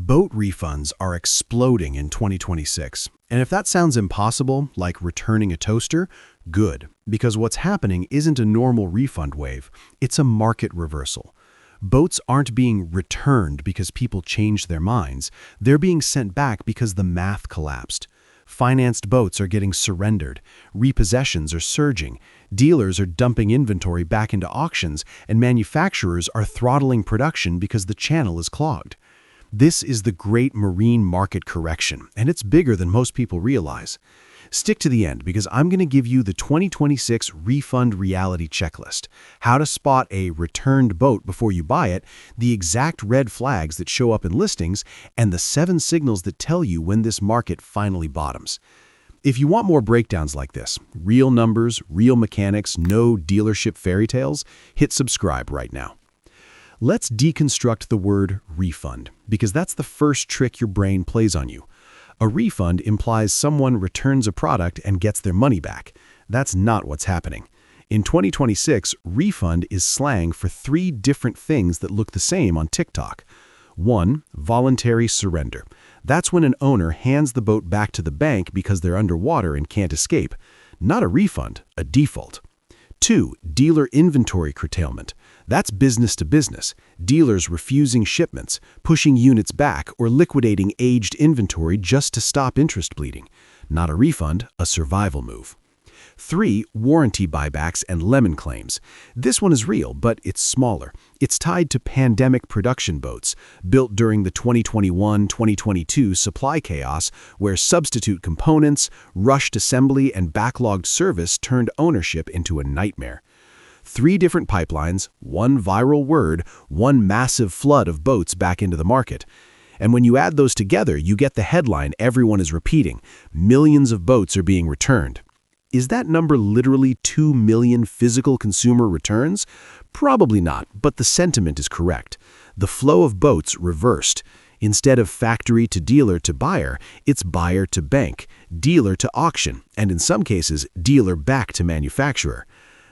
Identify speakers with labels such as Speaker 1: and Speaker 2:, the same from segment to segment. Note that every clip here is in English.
Speaker 1: Boat refunds are exploding in 2026. And if that sounds impossible, like returning a toaster, good, because what's happening isn't a normal refund wave, it's a market reversal. Boats aren't being returned because people changed their minds, they're being sent back because the math collapsed. Financed boats are getting surrendered, repossessions are surging, dealers are dumping inventory back into auctions, and manufacturers are throttling production because the channel is clogged. This is the great marine market correction, and it's bigger than most people realize. Stick to the end because I'm going to give you the 2026 refund reality checklist, how to spot a returned boat before you buy it, the exact red flags that show up in listings, and the 7 signals that tell you when this market finally bottoms. If you want more breakdowns like this, real numbers, real mechanics, no dealership fairy tales, hit subscribe right now. Let's deconstruct the word refund, because that's the first trick your brain plays on you. A refund implies someone returns a product and gets their money back. That's not what's happening. In 2026, refund is slang for 3 different things that look the same on TikTok. 1. Voluntary surrender. That's when an owner hands the boat back to the bank because they're underwater and can't escape. Not a refund, a default. 2. Dealer inventory curtailment. That's business to business, dealers refusing shipments, pushing units back, or liquidating aged inventory just to stop interest bleeding. Not a refund, a survival move. 3. Warranty buybacks and lemon claims. This one is real, but it's smaller. It's tied to pandemic production boats, built during the 2021-2022 supply chaos, where substitute components, rushed assembly, and backlogged service turned ownership into a nightmare. 3 different pipelines, 1 viral word, 1 massive flood of boats back into the market. And when you add those together, you get the headline everyone is repeating: millions of boats are being returned. Is that number literally 2 million physical consumer returns? Probably not, but the sentiment is correct. The flow of boats reversed. Instead of factory to dealer to buyer, it's buyer to bank, dealer to auction, and in some cases, dealer back to manufacturer.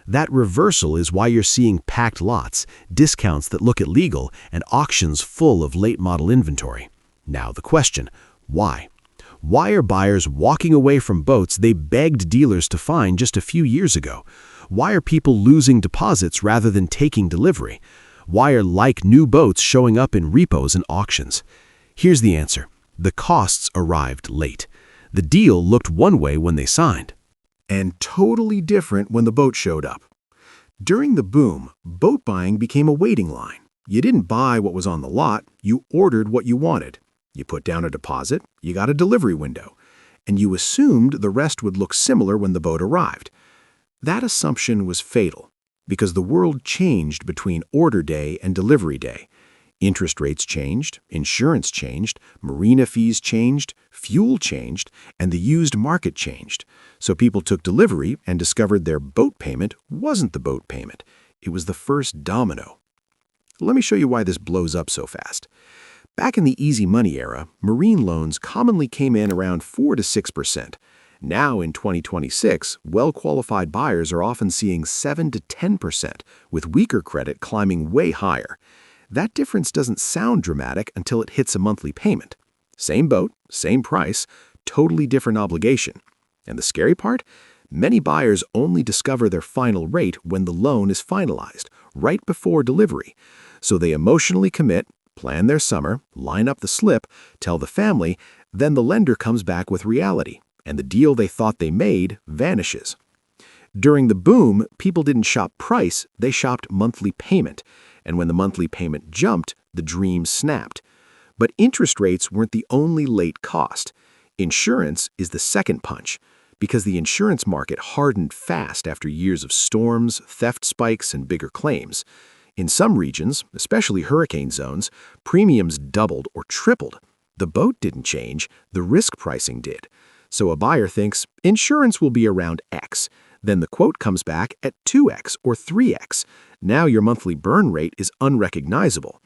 Speaker 1: That reversal is why you're seeing packed lots, discounts that look illegal, and auctions full of late-model inventory. Now the question, why? Why are buyers walking away from boats they begged dealers to find just a few years ago? Why are people losing deposits rather than taking delivery? Why are like-new boats showing up in repos and auctions? Here's the answer. The costs arrived late. The deal looked one way when they signed, and totally different when the boat showed up. During the boom, boat buying became a waiting line. You didn't buy what was on the lot, you ordered what you wanted. You put down a deposit, you got a delivery window, and you assumed the rest would look similar when the boat arrived. That assumption was fatal, because the world changed between order day and delivery day. Interest rates changed, insurance changed, marina fees changed, fuel changed, and the used market changed. So people took delivery and discovered their boat payment wasn't the boat payment. It was the first domino. Let me show you why this blows up so fast. Back in the easy money era, marine loans commonly came in around 4 to 6%. Now in 2026, well-qualified buyers are often seeing 7 to 10%, with weaker credit climbing way higher. That difference doesn't sound dramatic until it hits a monthly payment. Same boat, same price, totally different obligation. And the scary part? Many buyers only discover their final rate when the loan is finalized, right before delivery. So they emotionally commit, plan their summer, line up the slip, tell the family, then the lender comes back with reality, and the deal they thought they made vanishes. During the boom, people didn't shop price, they shopped monthly payment. And when the monthly payment jumped, the dream snapped. But interest rates weren't the only late cost. Insurance is the second punch, because the insurance market hardened fast after years of storms, theft spikes, and bigger claims. In some regions, especially hurricane zones, premiums doubled or tripled. The boat didn't change, the risk pricing did. So a buyer thinks, insurance will be around X. Then the quote comes back at 2x or 3x. Now your monthly burn rate is unrecognizable.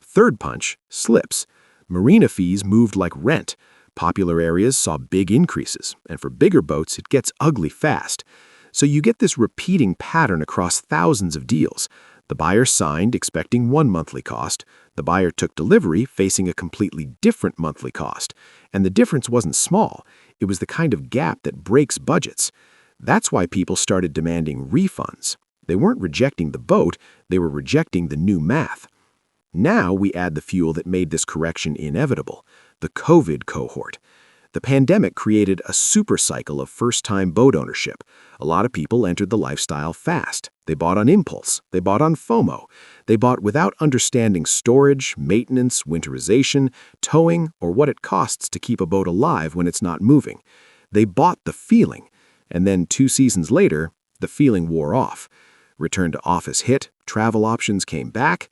Speaker 1: Third punch, slips. Marina fees moved like rent. Popular areas saw big increases, and for bigger boats, it gets ugly fast. So you get this repeating pattern across thousands of deals.
Speaker 2: The buyer signed expecting one monthly cost. The buyer took delivery facing a completely different monthly cost. And the difference wasn't small. It was the kind of gap that breaks budgets. That's why people started demanding refunds. They weren't rejecting the boat, they were rejecting the new math. Now we add the fuel that made this correction inevitable, the COVID cohort. The pandemic created a super cycle of first-time boat ownership. A lot of people entered the lifestyle fast. They bought on impulse. They bought on FOMO. They bought without understanding storage, maintenance, winterization, towing, or what it costs to keep a boat alive when it's not moving. They bought the feeling. And then 2 seasons later, the feeling wore off. Return to office hit, travel options came back.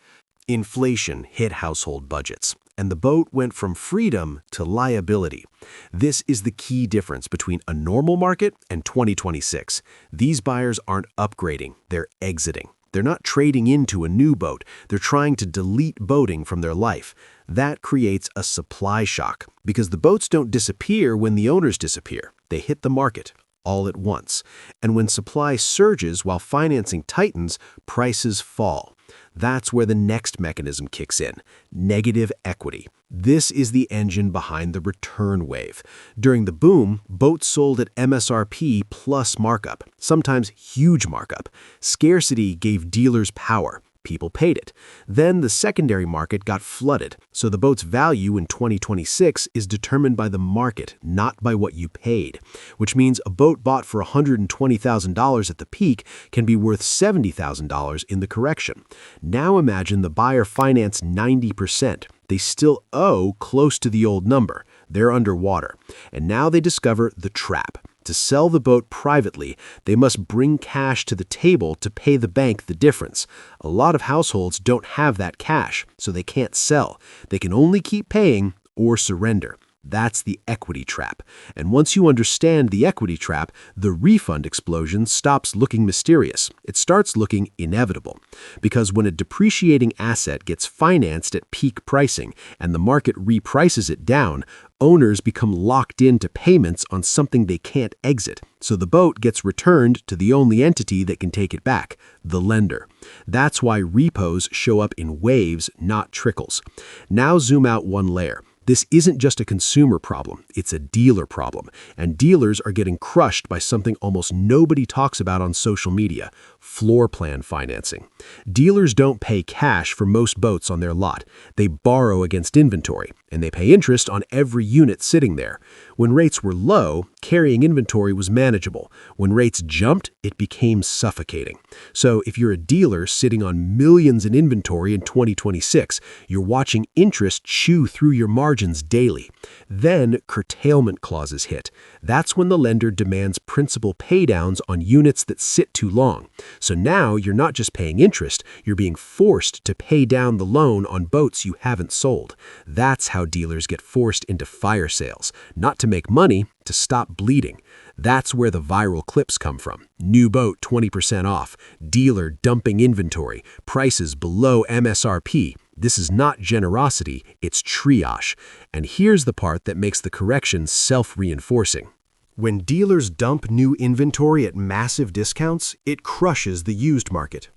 Speaker 1: Inflation hit household budgets, and the boat went from freedom to liability. This is the key difference between a normal market and 2026. These buyers aren't upgrading, they're exiting. They're not trading into a new boat, they're trying to delete boating from their life. That creates a supply shock, because the boats don't disappear when the owners disappear. They hit the market all at once. And when supply surges while financing tightens, prices fall. That's where the next mechanism kicks in, negative equity. This is the engine behind the return wave. During the boom, boats sold at MSRP plus markup, sometimes huge markup. Scarcity gave dealers power. People paid it. Then the secondary market got flooded, so the boat's value in 2026 is determined by the market, not by what you paid, which means a boat bought for $120,000 at the peak can be worth $70,000 in the correction. Now imagine the buyer financed 90%. They still owe close to the old number. They're underwater. And now they discover the trap. To sell the boat privately, they must bring cash to the table to pay the bank the difference. A lot of households don't have that cash, so they can't sell. They can only keep paying or surrender. That's the equity trap. And once you understand the equity trap, the refund explosion stops looking mysterious. It starts looking inevitable. Because when a depreciating asset gets financed at peak pricing and the market reprices it down, owners become locked into payments on something they can't exit. So the boat gets returned to the only entity that can take it back, the lender. That's why repos show up in waves, not trickles. Now zoom out one layer. This isn't just a consumer problem, it's a dealer problem. And dealers are getting crushed by something almost nobody talks about on social media, floor plan financing. Dealers don't pay cash for most boats on their lot. They borrow against inventory, and they pay interest on every unit sitting there. When rates were low, carrying inventory was manageable. When rates jumped, it became suffocating. So if you're a dealer sitting on millions in inventory in 2026, you're watching interest chew through your margins daily. Then curtailment clauses hit. That's when the lender demands principal paydowns on units that sit too long. So now you're not just paying interest, you're being forced to pay down the loan on boats you haven't sold. That's how dealers get forced into fire sales, not to make money, to stop bleeding. That's where the viral clips come from. New boat 20% off, dealer dumping inventory, prices below MSRP. This is not generosity, it's triage. And here's the part that makes the correction self-reinforcing. When dealers dump new inventory at massive discounts, it crushes the used market.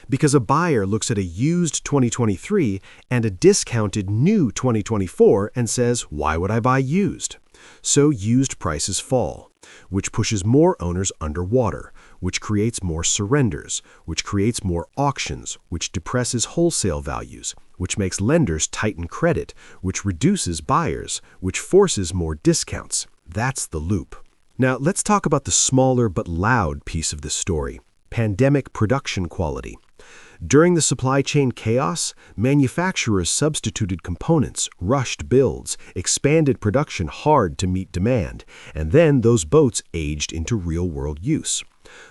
Speaker 1: Because a buyer looks at a used 2023 and a discounted new 2024 and says, why would I buy used? So used prices fall, which pushes more owners underwater, which creates more surrenders, which creates more auctions, which depresses wholesale values, which makes lenders tighten credit, which reduces buyers, which forces more discounts. That's the loop. Now, let's talk about the smaller but loud piece of this story, pandemic production quality. During the supply chain chaos, manufacturers substituted components, rushed builds, expanded production hard to meet demand, and then those boats aged into real-world use.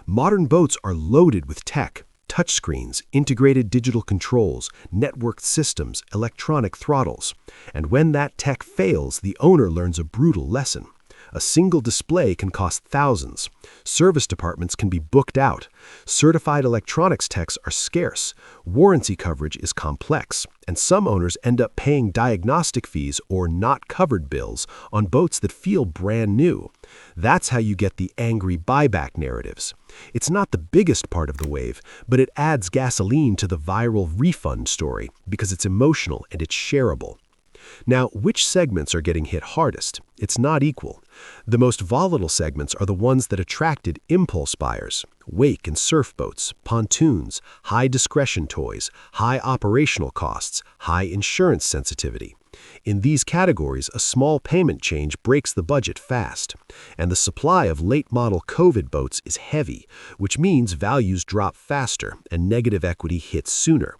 Speaker 1: Modern boats are loaded with tech, touchscreens, integrated digital controls, networked systems, electronic throttles. And when that tech fails, the owner learns a brutal lesson. A single display can cost thousands. Service departments can be booked out. Certified electronics techs are scarce. Warranty coverage is complex. And some owners end up paying diagnostic fees or not covered bills on boats that feel brand new. That's how you get the angry buyback narratives. It's not the biggest part of the wave, but it adds gasoline to the viral refund story because it's emotional and it's shareable. Now, which segments are getting hit hardest? It's not equal. The most volatile segments are the ones that attracted impulse buyers: wake and surf boats, pontoons, high discretion toys, high operational costs, high insurance sensitivity. In these categories, a small payment change breaks the budget fast. And the supply of late-model COVID boats is heavy, which means values drop faster and negative equity hits sooner.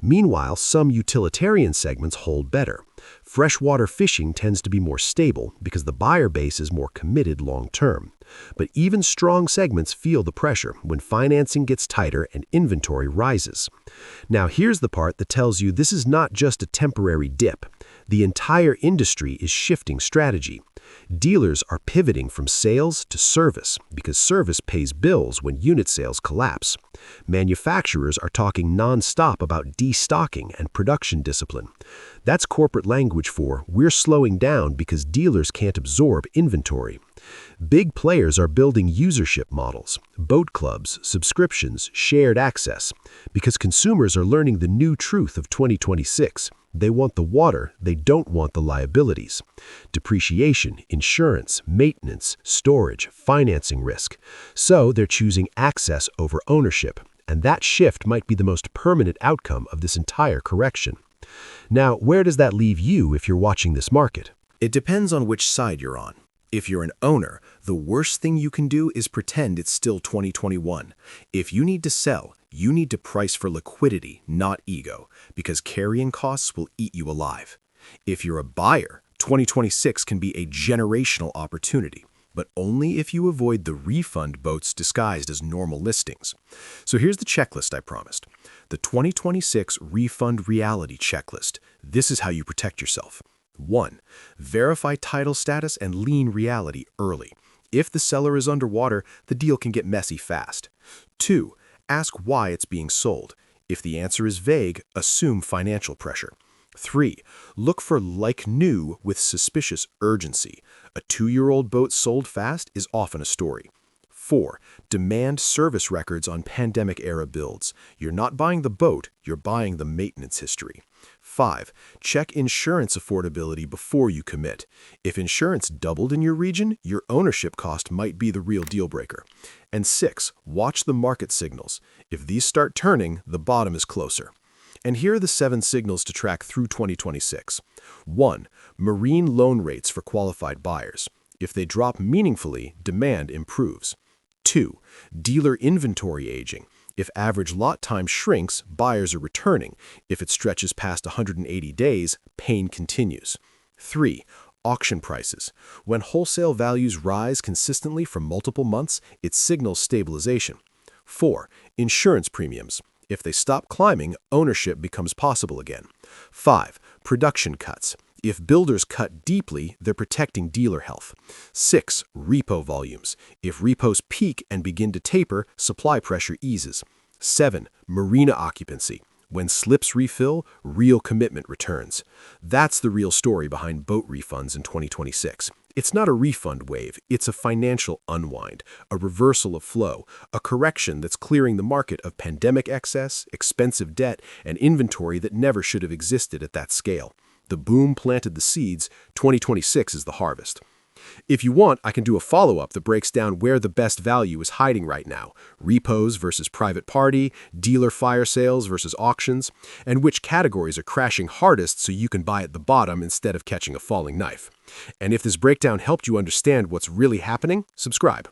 Speaker 1: Meanwhile, some utilitarian segments hold better. Freshwater fishing tends to be more stable because the buyer base is more committed long-term. But even strong segments feel the pressure when financing gets tighter and inventory rises. Now, here's the part that tells you this is not just a temporary dip. The entire industry is shifting strategy. Dealers are pivoting from sales to service because service pays bills when unit sales collapse. Manufacturers are talking non-stop about destocking and production discipline. That's corporate language for "we're slowing down because dealers can't absorb inventory." Big players are building usership models, boat clubs, subscriptions, shared access, because consumers are learning the new truth of 2026. They want the water, they don't want the liabilities. Depreciation, insurance, maintenance, storage, financing risk. So they're choosing access over ownership, and that shift might be the most permanent outcome of this entire correction. Now, where does that leave you if you're watching this market?
Speaker 3: It depends on which side you're on. If you're an owner, the worst thing you can do is pretend it's still 2021. If you need to sell, you need to price for liquidity, not ego, because carrying costs will eat you alive. If you're a buyer, 2026 can be a generational opportunity, but only if you avoid the refund boats disguised as normal listings. So here's the checklist I promised. The 2026 Refund Reality Checklist. This is how you protect yourself. 1. Verify title status and lien reality early. If the seller is underwater, the deal can get messy fast. 2. Ask why it's being sold. If the answer is vague, assume financial pressure. 3. Look for like new with suspicious urgency. A 2-year-old boat sold fast is often a story. 4. Demand service records on pandemic-era builds. You're not buying the boat, you're buying the maintenance history. 5. Check insurance affordability before you commit. If insurance doubled in your region, your ownership cost might be the real deal breaker. And 6. Watch the market signals. If these start turning, the bottom is closer. And here are the 7 signals to track through 2026. 1. Marine loan rates for qualified buyers. If they drop meaningfully, demand improves. 2. Dealer inventory aging. If average lot time shrinks, buyers are returning. If it stretches past 180 days, pain continues. 3. Auction prices. When wholesale values rise consistently for multiple months, it signals stabilization. 4. Insurance premiums. If they stop climbing, ownership becomes possible again. 5. Production cuts. If builders cut deeply, they're protecting dealer health. 6. Repo volumes. If repos peak and begin to taper, supply pressure eases. 7. Marina occupancy. When slips refill, real commitment returns. That's the real story behind boat refunds in 2026. It's not a refund wave, it's a financial unwind, a reversal of flow, a correction that's clearing the market of pandemic excess, expensive debt, and inventory that never should have existed at that scale. The boom planted the seeds, 2026 is the harvest. If you want, I can do a follow-up that breaks down where the best value is hiding right now: repos versus private party, dealer fire sales versus auctions, and which categories are crashing hardest so you can buy at the bottom instead of catching a falling knife. And if this breakdown helped you understand what's really happening, subscribe.